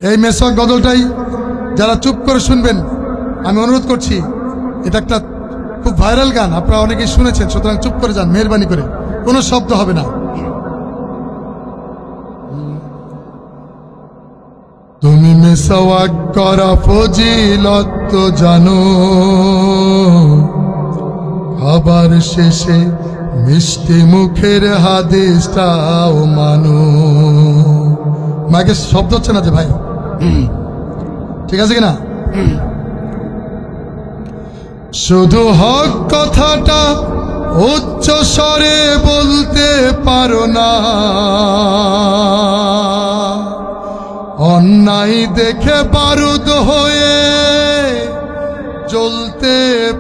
এই মেসওয়াক গজলটাই যারা চুপ করে শুনবেন আমি অনুরোধ করছি, এটা একটা খুব ভাইরাল গান, আপনারা অনেকেই শুনেছেন, সুতরাং চুপ করে যান মেহেরবানি করে, কোনো শব্দ হবে না। তুমি মেসওয়াক করা ফজিলত তো জানো, খাবার শেষে মিষ্টি মুখের হাদিসটাও মানো। মাকে শব্দ হচ্ছে না যে ভাই, ঠিক আছে কিনা? শুধু হক কথাটা উচ্চ স্বরে বলতে পারো না, অন্যায় দেখে বারুদ হয়ে জ্বলতে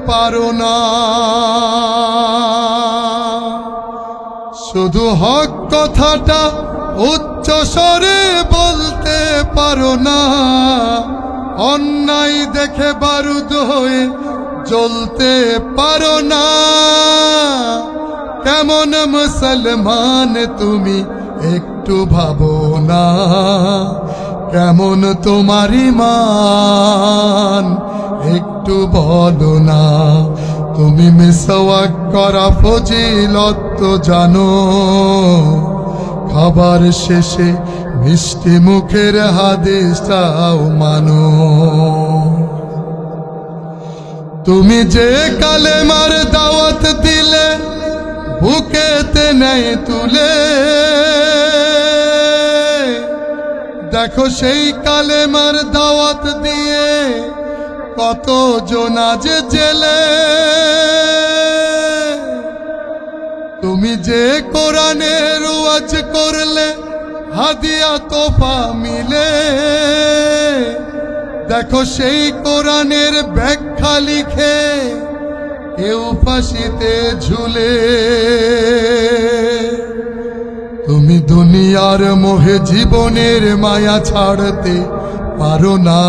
পারো না। শুধু হক কথাটা উচ্চ স্বরে বলতে পারো না, অন্যায় দেখে বারুদ হয়ে জ্বলতে পারো না। কেমন মুসলমান তুমি একটু ভাবো না, কেমন তোমার ঈমান একটু বলো না। তুমি মিসওয়াক করা ফজিলত তো জানো, খাবার শেষে মিষ্টি মুখের হাদিসটাও মানো। তুমি যে কালেমার দাওয়াত দিলে বুকেতে নেই তুলে, দেখো সেই কালেমার দাওয়াত দিয়ে কত জন আজ জেলে। তুমি যে কোরআনের ওয়াজ করলে হাদিয়া তোফা মিলে, দেখো সেই কোরআনের ব্যাখ্যা লিখে কেউ ফাঁসিতে ঝুলে। তুমি দুনিয়ার মোহে জীবনের মায়া ছাড়তে পারো না,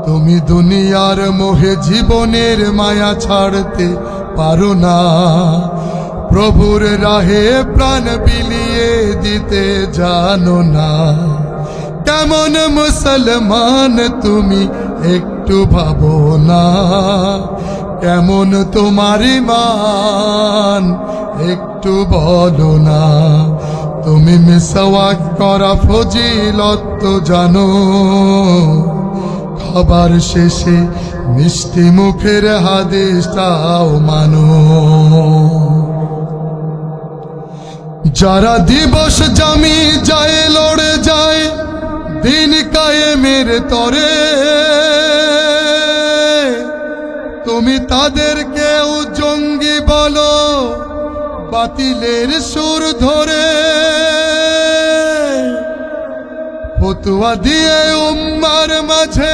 তুমি দুনিয়ার মোহে জীবনের মায়া ছাড়তে পারো না। প্রভুর রাহে প্রাণ বিলিয়ে দিতে জানো না। কেমন মুসলমান তুমি একটু ভাবো না, কেমন তোমার ঈমান একটু বলো না। তুমি মিসওয়াক করা ফজিলত তো জানো, খাবার শেষে মিষ্টি মুখের হাদিসটাও মানো। যারা দিবস জামি যায় লড়ে যায় দিন কায়েমের তরে, তুমি তাদেরকেও জঙ্গি বলো বাতিলের সুর ধরে। ফতোয়া দিয়ে উম্মার মাঝে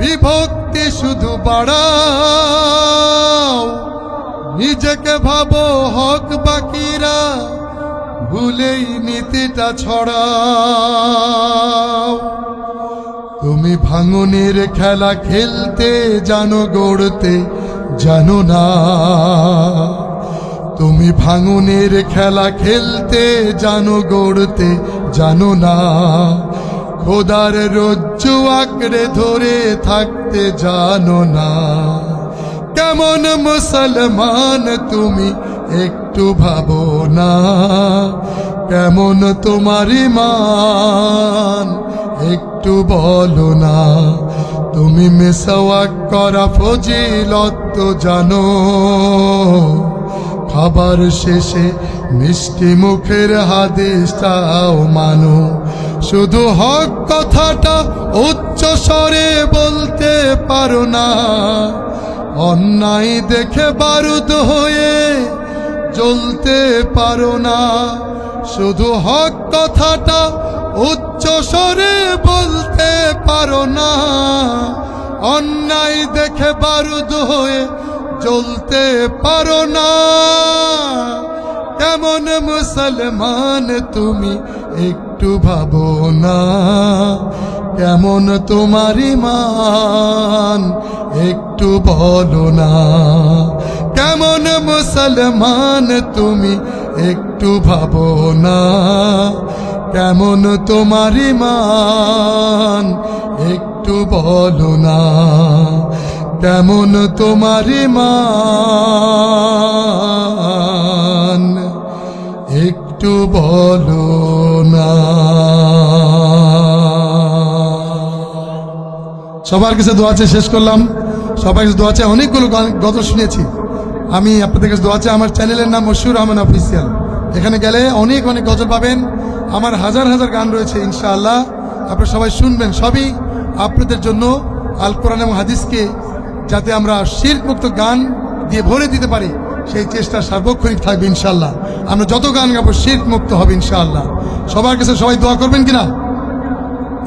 বিভক্তি শুধু বাড়াও, নিজেকে ভাবো হক বাকিরা ভুলেই নীতিটা ছড়াও। তুমি ভাঙনের খেলা খেলতে জানো, গড়তে জানো না। তুমি ভাঙনের খেলা খেলতে জানো, গড়তে জানো না। খোদার রজ্জু আঁকড়ে ধরে থাকতে জানো না। কেমন মুসলমান তুমি একটু ভাবো না, কেমন তোমার ঈমান একটু বলো না। তুমি মিসওয়াক করা ফজিলত তো জানো, খাবার শেষে মিষ্টি মুখের হাদিসটাও মানো। শুধু হক কথাটা উচ্চ স্বরে বলতে পারো না, অন্যায় দেখে বারুদ হয়ে জ্বলতে পারো না। শুধু হক কথাটা উচ্চ স্বরে বলতে পারো না, অন্যায় দেখে বারুদ হয়ে জ্বলতে পারো না। কেমন মুসলমান তুমি একটু ভাবো না, কেমন তোমার ঈমান একটু বলো না। কেমন মুসলমান তুমি একটু ভাবো না, কেমন তোমার ঈমান একটু বলো না, কেমন তোমার ঈমান একটু বলো না। সবার কাছে দোয়া চেয়ে শেষ করলাম। সবার কাছে দোয়া চেয়ে অনেকগুলো গজল শুনেছি আমি। আপনাদের কাছে দোয়া চেয়ে, আমার চ্যানেলের নাম মশিউর রহমান অফিসিয়াল। এখানে গেলে অনেক অনেক গজল পাবেন। আমার হাজার হাজার গান রয়েছে ইনশাআল্লাহ, আপনারা সবাই শুনবেন। সবই আপনাদের জন্য, আল কোরআন এবং হাদিসকে যাতে আমরা শিরক মুক্ত গান দিয়ে ভরে দিতে পারি, সেই চেষ্টা সার্বক্ষণিক থাকবে ইনশাআল্লাহ। আমরা যত গান গাবো শিরক মুক্ত হবে ইনশাআল্লাহ। সবার কাছে সবাই দোয়া করবেন কিনা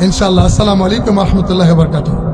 ইনশাআল্লাহ। আসসালামু আলাইকুম ওয়া রাহমাতুল্লাহি ওয়া বারাকাতুহু।